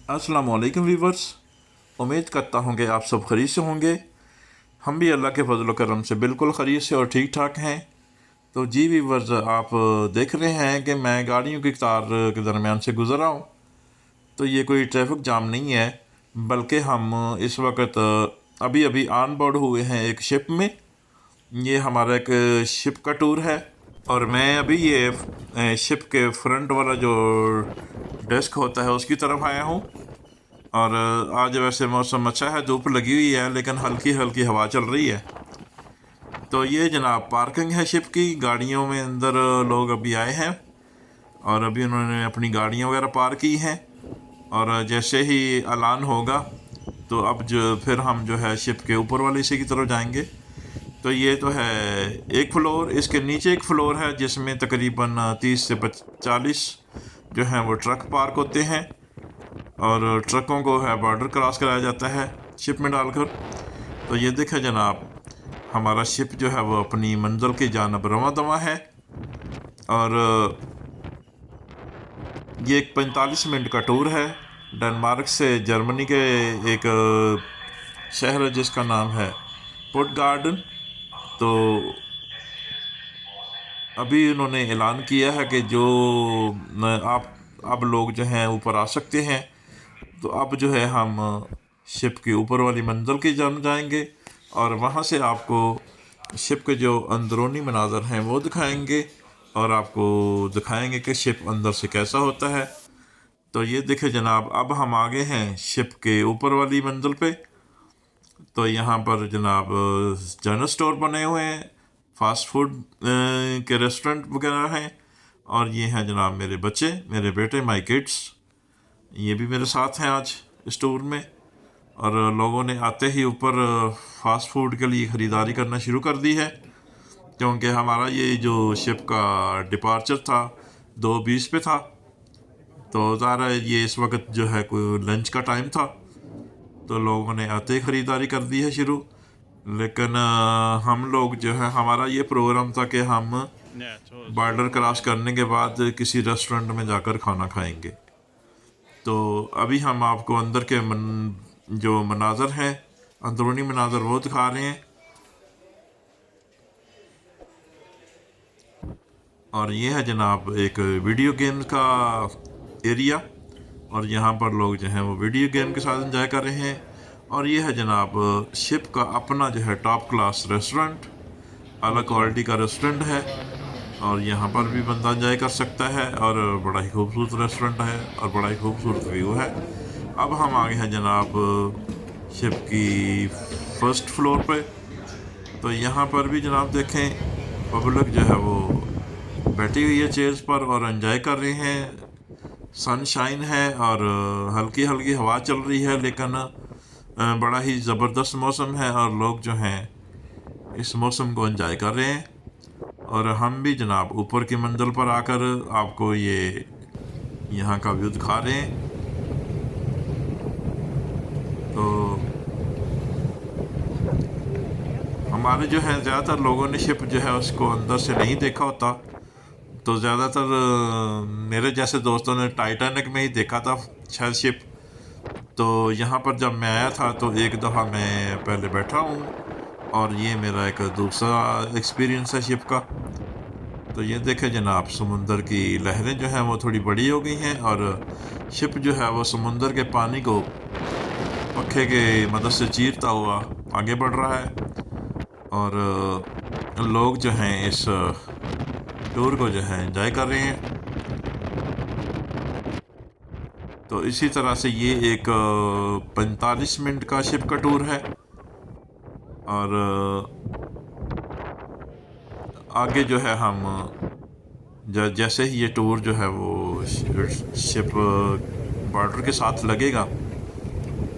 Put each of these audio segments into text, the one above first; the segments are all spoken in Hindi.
अस्सलाम वालेकुम वीवर्स। उम्मीद करता हूँ कि आप सब खरीद से होंगे। हम भी अल्लाह के फजल करम से बिल्कुल खरीद से और ठीक ठाक हैं। तो जी वीवर्स, आप देख रहे हैं कि मैं गाड़ियों की कतार के दरमियान से गुज़र रहा हूँ। तो ये कोई ट्रैफिक जाम नहीं है, बल्कि हम इस वक्त अभी अभी ऑन बोर्ड हुए हैं एक शिप में। ये हमारा एक शिप का टूर है और मैं अभी ये शिप के फ्रंट वाला जो डेस्क होता है उसकी तरफ आया हूँ। और आज वैसे मौसम अच्छा है, धूप लगी हुई है लेकिन हल्की हल्की हवा चल रही है। तो ये जनाब पार्किंग है शिप की। गाड़ियों में अंदर लोग अभी आए हैं और अभी उन्होंने अपनी गाड़ियाँ वगैरह पार्क की हैं। और जैसे ही ऐलान होगा तो अब जो फिर हम जो है शिप के ऊपर वाले हिस्से की तरफ जाएंगे। तो ये तो है एक फ्लोर, इसके नीचे एक फ्लोर है जिसमें तकरीबन 30 से 40 जो हैं वो ट्रक पार्क होते हैं और ट्रकों को है बॉर्डर क्रॉस कराया जाता है शिप में डालकर। तो ये देखें जनाब, हमारा शिप जो है वो अपनी मंजिल की जानब रवां दवां है। और ये एक 45 मिनट का टूर है डेनमार्क से जर्मनी के एक शहर है जिसका नाम है पुटगार्डन। तो अभी उन्होंने ऐलान किया है कि जो आप अब लोग जो हैं ऊपर आ सकते हैं। तो अब जो है हम शिप के ऊपर वाली मंजिल की जानब जाएंगे और वहाँ से आपको शिप के जो अंदरूनी मनाज़र हैं वो दिखाएंगे और आपको दिखाएंगे कि शिप अंदर से कैसा होता है। तो ये देखे जनाब, अब हम आगे हैं शिप के ऊपर वाली मंजिल पे। तो यहाँ पर जनाब जनरल स्टोर बने हुए हैं, फास्ट फूड के रेस्टोरेंट वगैरह हैं। और ये हैं जनाब मेरे बच्चे, मेरे बेटे, माई किड्स। ये भी मेरे साथ हैं आज इस टूर में। और लोगों ने आते ही ऊपर फास्ट फूड के लिए ख़रीदारी करना शुरू कर दी है, क्योंकि हमारा ये जो शिप का डिपार्चर था 2:20 पे था। तो ज़ाहिर है ये इस वक्त जो है कोई लंच का टाइम था, तो लोगों ने आते ही ख़रीदारी कर दी है शुरू। लेकिन हम लोग जो है, हमारा ये प्रोग्राम था कि हम बॉर्डर क्रॉस करने के बाद किसी रेस्टोरेंट में जाकर खाना खाएंगे। तो अभी हम आपको अंदर के जो मनाज़र हैं, अंदरूनी मनाज़र वो दिखा रहे हैं। और ये है जनाब एक वीडियो गेम का एरिया और यहाँ पर लोग जो हैं वो वीडियो गेम के साथ एंजॉय कर रहे हैं। और ये है जनाब शिप का अपना जो है टॉप क्लास रेस्टोरेंट, अलग क्वालिटी का रेस्टोरेंट है और यहाँ पर भी बंदा एंजॉय कर सकता है। और बड़ा ही खूबसूरत रेस्टोरेंट है और बड़ा ही खूबसूरत व्यू है। अब हम आगे हैं जनाब शिप की फर्स्ट फ्लोर पे। तो यहाँ पर भी जनाब देखें, पब्लिक जो है वो बैठी हुई है चेयर्स पर और एंजॉय कर रहे हैं। सनशाइन है और हल्की हल्की हवा चल रही है, लेकिन बड़ा ही ज़बरदस्त मौसम है और लोग जो हैं इस मौसम को एंजॉय कर रहे हैं। और हम भी जनाब ऊपर की मंजिल पर आकर आपको ये यहाँ का व्यू दिखा रहे हैं। तो हमारे जो है ज़्यादातर लोगों ने शिप जो है उसको अंदर से नहीं देखा होता। तो ज़्यादातर मेरे जैसे दोस्तों ने टाइटैनिक में ही देखा था शायद शिप। तो यहाँ पर जब मैं आया था तो एक दफ़ा मैं पहले बैठा हूँ और ये मेरा एक दूसरा एक्सपीरियंस है शिप का। तो ये देखें जनाब, समुंदर की लहरें जो हैं वो थोड़ी बड़ी हो गई हैं और शिप जो है वो समुंदर के पानी को पखे के मदद से चीरता हुआ आगे बढ़ रहा है। और लोग जो हैं इस टूर को जो है एंजॉय कर रहे हैं। तो इसी तरह से ये एक 45 मिनट का शिप का टूर है। और आगे जो है हम जैसे ही ये टूर जो है वो शिप बॉर्डर के साथ लगेगा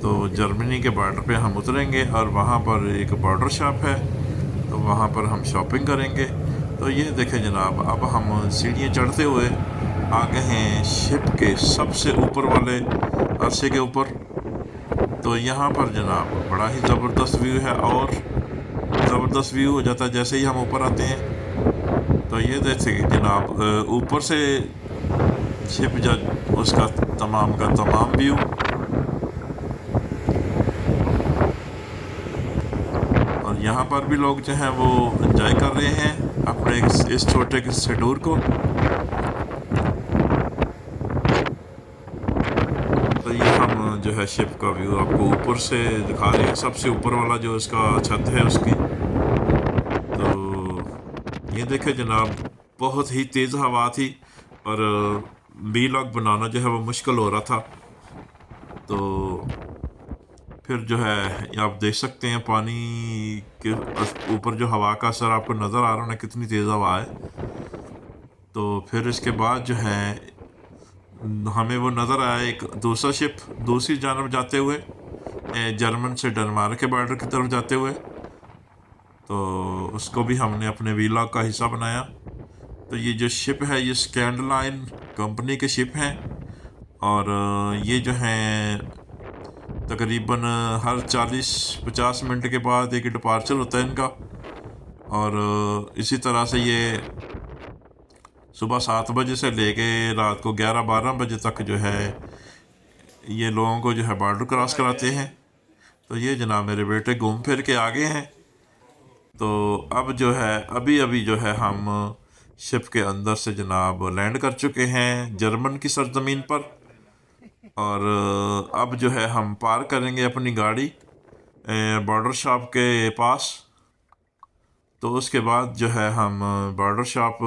तो जर्मनी के बॉर्डर पे हम उतरेंगे और वहाँ पर एक बॉर्डर शॉप है, तो वहाँ पर हम शॉपिंग करेंगे। तो ये देखें जनाब, अब हम सीढ़ियाँ चढ़ते हुए आ गए हैं शिप के सबसे ऊपर वाले अरसे के ऊपर। तो यहाँ पर जनाब बड़ा ही ज़बरदस्त व्यू है और ज़बरदस्त व्यू हो जाता है जैसे ही हम ऊपर आते हैं। तो ये देखें जनाब, ऊपर से शिप जब उसका तमाम का तमाम व्यू यहाँ पर भी लोग जो हैं वो एंजॉय कर रहे हैं अपने इस छोटे से टूर को। तो ये हम जो है शिप का व्यू आपको ऊपर से दिखा रहे हैं, सबसे ऊपर वाला जो इसका छत है उसकी। तो ये देखे जनाब, बहुत ही तेज़ हवा थी और वीलॉग बनाना जो है वो मुश्किल हो रहा था। तो फिर जो है आप देख सकते हैं पानी के ऊपर जो हवा का असर आपको नज़र आ रहा है, कितनी तेज़ हवा है। तो फिर इसके बाद जो है हमें वो नज़र आया एक दूसरा शिप दूसरी जानब जाते हुए, जर्मन से डेनमार्क के बॉर्डर की तरफ जाते हुए। तो उसको भी हमने अपने वीलॉग का हिस्सा बनाया। तो ये जो शिप है ये स्कैंडलाइन कंपनी के शिप हैं और ये जो हैं तकरीबन हर 40-50 मिनट के बाद एक डिपार्चर होता है इनका। और इसी तरह से ये सुबह 7 बजे से लेके रात को 11-12 बजे तक जो है ये लोगों को जो है बॉर्डर क्रॉस कराते हैं। तो ये जनाब मेरे बेटे घूम फिर के आ गए हैं। तो अब जो है अभी अभी जो है हम शिप के अंदर से जनाब लैंड कर चुके हैं जर्मन की सरजमीन पर। और अब जो है हम पार्क करेंगे अपनी गाड़ी बॉर्डर शॉप के पास। तो उसके बाद जो है हम बॉर्डर शॉप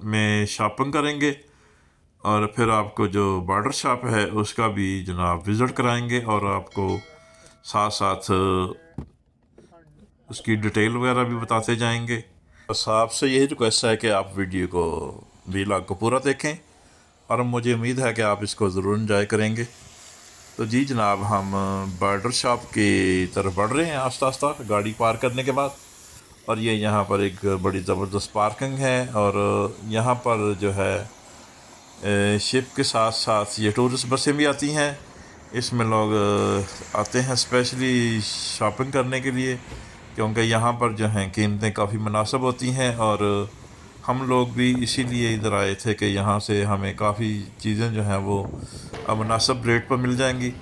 में शॉपिंग करेंगे और फिर आपको जो बॉर्डर शॉप है उसका भी जनाब विज़िट कराएंगे और आपको साथ साथ उसकी डिटेल वगैरह भी बताते जाएंगे। बस आपसे यही रिक्वेस्ट है कि आप वीडियो को वीलॉग को पूरा देखें और मुझे उम्मीद है कि आप इसको ज़रूर एंजॉय करेंगे। तो जी जनाब हम बॉर्डर शॉप की तरफ बढ़ रहे हैं आस्ता आस्ता गाड़ी पार्क करने के बाद। और ये यहाँ पर एक बड़ी ज़बरदस्त पार्किंग है और यहाँ पर जो है शिप के साथ साथ ये टूरिस्ट बसें भी आती हैं। इसमें लोग आते हैं स्पेशली शॉपिंग करने के लिए, क्योंकि यहाँ पर जो हैं कीमतें काफ़ी मुनासिब होती हैं। और हम लोग भी इसीलिए इधर आए थे कि यहाँ से हमें काफ़ी चीज़ें जो हैं वो मुनासिब रेट पर मिल जाएंगी।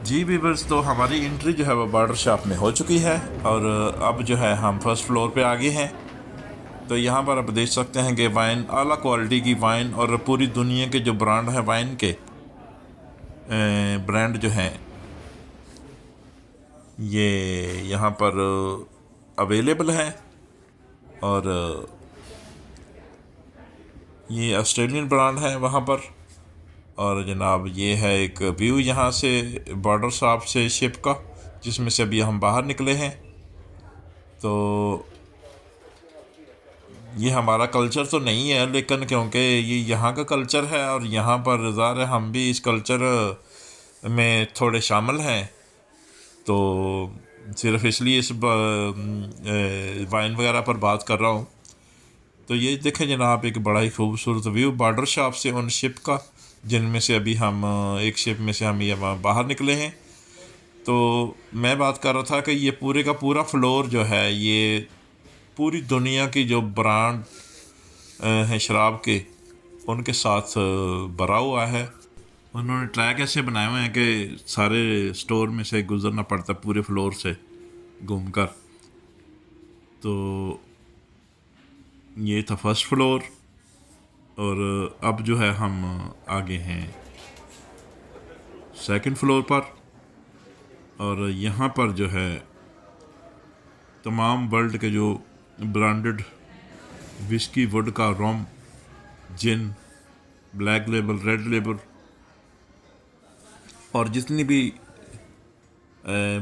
जी वीवर्स, तो हमारी एंट्री जो है वो बॉर्डर शॉप में हो चुकी है और अब जो है हम फर्स्ट फ्लोर पे आ गए हैं। तो यहाँ पर आप देख सकते हैं कि वाइन आला क्वालिटी की वाइन और पूरी दुनिया के जो ब्रांड हैं वाइन के ब्रांड जो हैं ये यहाँ पर अवेलेबल हैं। और ये ऑस्ट्रेलियन ब्रांड है वहाँ पर। और जनाब ये है एक व्यू यहाँ से बॉर्डर शॉप से शिप का, जिसमें से अभी हम बाहर निकले हैं। तो ये हमारा कल्चर तो नहीं है, लेकिन क्योंकि ये यहाँ का कल्चर है और यहाँ पर ज़ाहिर है हम भी इस कल्चर में थोड़े शामिल हैं। तो सिर्फ इसलिए इस वाइन वगैरह पर बात कर रहा हूँ। तो ये देखें जनाब एक बड़ा ही खूबसूरत व्यू बॉर्डर शॉप से उन शिप का, जिनमें से अभी हम एक शिप में से हम ये बाहर निकले हैं। तो मैं बात कर रहा था कि ये पूरे का पूरा फ्लोर जो है ये पूरी दुनिया की जो ब्रांड हैं शराब के, उनके साथ भरा हुआ है। उन्होंने ट्रैक ऐसे बनाए हुए हैं कि सारे स्टोर में से गुजरना पड़ता है पूरे फ्लोर से घूमकर। तो ये था फर्स्ट फ्लोर और अब जो है हम आगे हैं सेकंड फ्लोर पर। और यहाँ पर जो है तमाम वर्ल्ड के जो ब्रांडेड विस्की, वोडका, रोम, जिन, ब्लैक लेबल, रेड लेबल और जितनी भी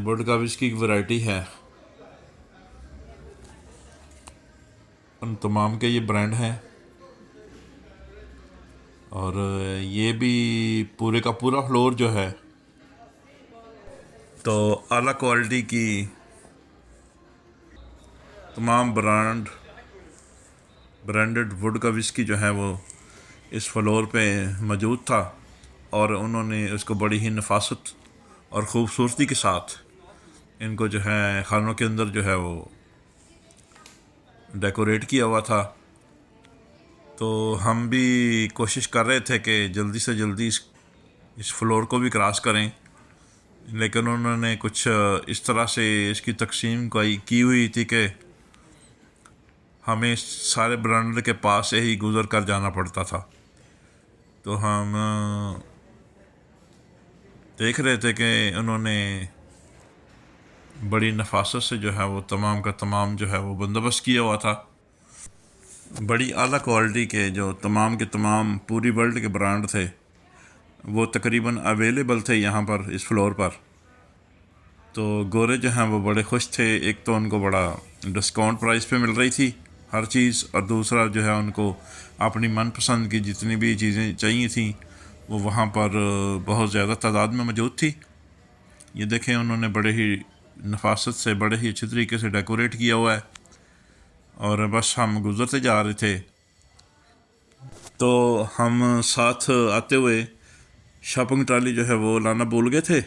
वोडका विस्की की वैरायटी है उन तमाम के ये ब्रांड हैं। और ये भी पूरे का पूरा फ्लोर जो है तो आला क्वालिटी की तमाम ब्रांडेड वुड का विस्की जो है वो इस फ्लोर पे मौजूद था। और उन्होंने उसको बड़ी ही नफासत और ख़ूबसूरती के साथ इनको जो है खानों के अंदर जो है वो डेकोरेट किया हुआ था। तो हम भी कोशिश कर रहे थे कि जल्दी से जल्दी इस फ्लोर को भी क्रॉस करें लेकिन उन्होंने कुछ इस तरह से इसकी तकसीम की हुई थी कि हमें सारे बरामदे के पास से ही गुज़र कर जाना पड़ता था। तो हम देख रहे थे कि उन्होंने बड़ी नफासत से जो है वो तमाम का तमाम जो है वो बंदोबस्त किया हुआ था। बड़ी आला क्वालिटी के जो तमाम के तमाम पूरी वर्ल्ड के ब्रांड थे वो तकरीबन अवेलेबल थे यहाँ पर इस फ्लोर पर। तो गोरे जो हैं वो बड़े खुश थे। एक तो उनको बड़ा डिस्काउंट प्राइस पे मिल रही थी हर चीज़, और दूसरा जो है उनको अपनी मनपसंद की जितनी भी चीज़ें चाहिए थी वो वहाँ पर बहुत ज़्यादा तादाद में मौजूद थी। ये देखें, उन्होंने बड़े ही नफासत से बड़े ही अच्छे तरीके से डेकोरेट किया हुआ है। और बस हम गुज़रते जा रहे थे तो हम साथ आते हुए शॉपिंग ट्रॉली जो है वो लाना भूल गए थे।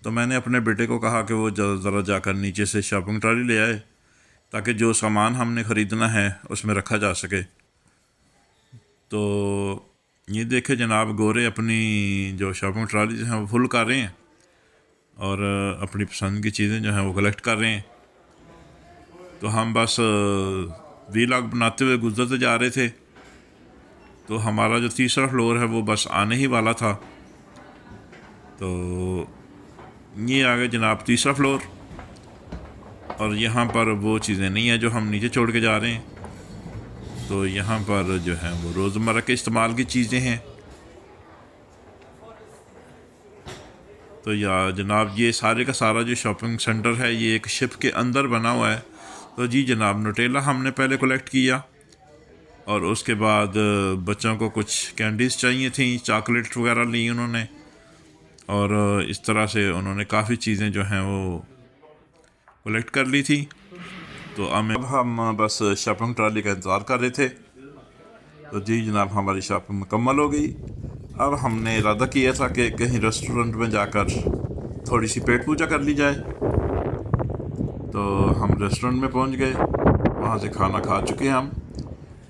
तो मैंने अपने बेटे को कहा कि वो ज़रा जाकर नीचे से शॉपिंग ट्रॉली ले आए ताकि जो सामान हमने ख़रीदना है उसमें रखा जा सके। तो ये देखे जनाब, गोरे अपनी जो शॉपिंग ट्रॉली जो है वो फुल कर रहे हैं और अपनी पसंद की चीज़ें जो हैं वो कलेक्ट कर रहे हैं। तो हम बस वीलॉग बनाते हुए गुजरते जा रहे थे। तो हमारा जो तीसरा फ्लोर है वो बस आने ही वाला था। तो ये आ गए जनाब तीसरा फ्लोर, और यहाँ पर वो चीज़ें नहीं है जो हम नीचे छोड़ के जा रहे हैं। तो यहाँ पर जो है वो रोज़मर्रा के इस्तेमाल की चीज़ें हैं। तो या जनाब ये सारे का सारा जो शॉपिंग सेंटर है ये एक शिप के अंदर बना हुआ है। तो जी जनाब, न्यूटेला हमने पहले कलेक्ट किया और उसके बाद बच्चों को कुछ कैंडीज़ चाहिए थी, चॉकलेट वगैरह ली उन्होंने, और इस तरह से उन्होंने काफ़ी चीज़ें जो हैं वो कलेक्ट कर ली थी। तो अब हम बस शॉपिंग ट्रॉली का इंतज़ार कर रहे थे। तो जी जनाब, हमारी शॉपिंग मुकम्मल हो गई। अब हमने इरादा किया था कि कहीं रेस्टोरेंट में जाकर थोड़ी सी पेट पूजा कर ली जाए। तो हम रेस्टोरेंट में पहुंच गए, वहां से खाना खा चुके हैं, हम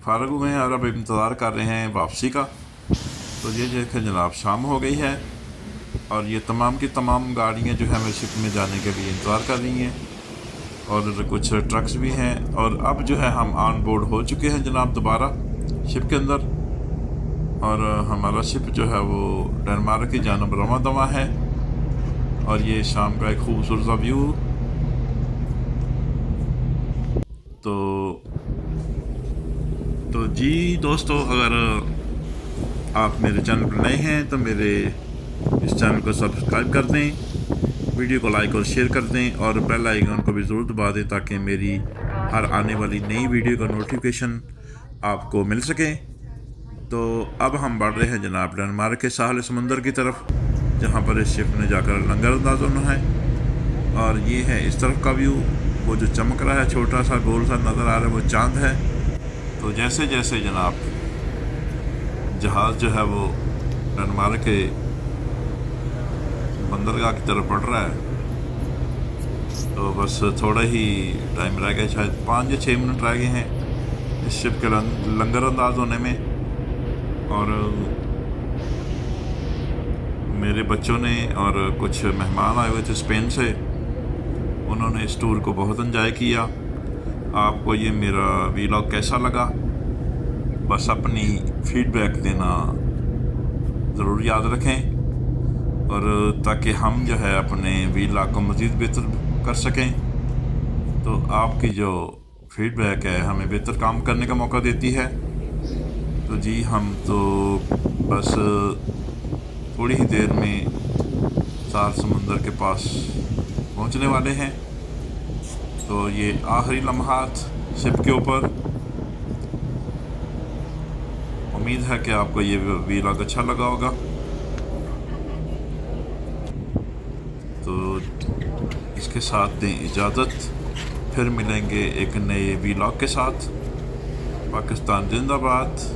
फारग हुए हैं और अब इंतज़ार कर रहे हैं वापसी का। तो ये देखें जनाब, शाम हो गई है और ये तमाम की तमाम गाड़ियाँ जो है शिप में जाने के लिए इंतज़ार कर रही हैं, और कुछ ट्रक्स भी हैं। और अब जो है हम ऑन बोर्ड हो चुके हैं जनाब दोबारा शिप के अंदर, और हमारा शिप जो है वो डेनमार्क की जानब रवां दवा है। और ये शाम का एक खूबसूरत व्यू। तो जी दोस्तों, अगर आप मेरे चैनल पर नए हैं तो मेरे इस चैनल को सब्सक्राइब कर दें, वीडियो को लाइक और शेयर कर दें, और बेल आइकन को भी ज़रूर दबा दें ताकि मेरी हर आने वाली नई वीडियो का नोटिफिकेशन आपको मिल सके। तो अब हम बढ़ रहे हैं जनाब डेनमार्क के साहिल समंदर की तरफ, जहाँ पर इस शिप ने जाकर लंगर अंदाज होना है। और ये है इस तरफ का व्यू, वो जो चमक रहा है छोटा सा गोल सा नज़र आ रहा है वो चांद है। तो जैसे जैसे जनाब जहाज़ जो है वो डेनमार्क के बंदरगाह की तरफ बढ़ रहा है, तो बस थोड़ा ही टाइम रह गया, शायद 5 या 6 मिनट रह गए हैं इस शिप के लंगर अंदाज होने में। और मेरे बच्चों ने और कुछ मेहमान आए हुए थे स्पेन से, उन्होंने इस टूर को बहुत एंजॉय किया। आपको ये मेरा वीलॉग कैसा लगा, बस अपनी फीडबैक देना ज़रूर याद रखें, और ताकि हम जो है अपने वीलॉग को मज़ीद बेहतर कर सकें। तो आपकी जो फीडबैक है हमें बेहतर काम करने का मौका देती है। तो जी हम तो बस थोड़ी ही देर में सात समुंदर के पास पहुंचने वाले हैं। तो ये आखिरी लम्हात शिप के ऊपर। उम्मीद है कि आपको ये वीलॉग अच्छा लगा होगा। तो इसके साथ दें इजाज़त, फिर मिलेंगे एक नए वीलॉग के साथ। पाकिस्तान जिंदाबाद।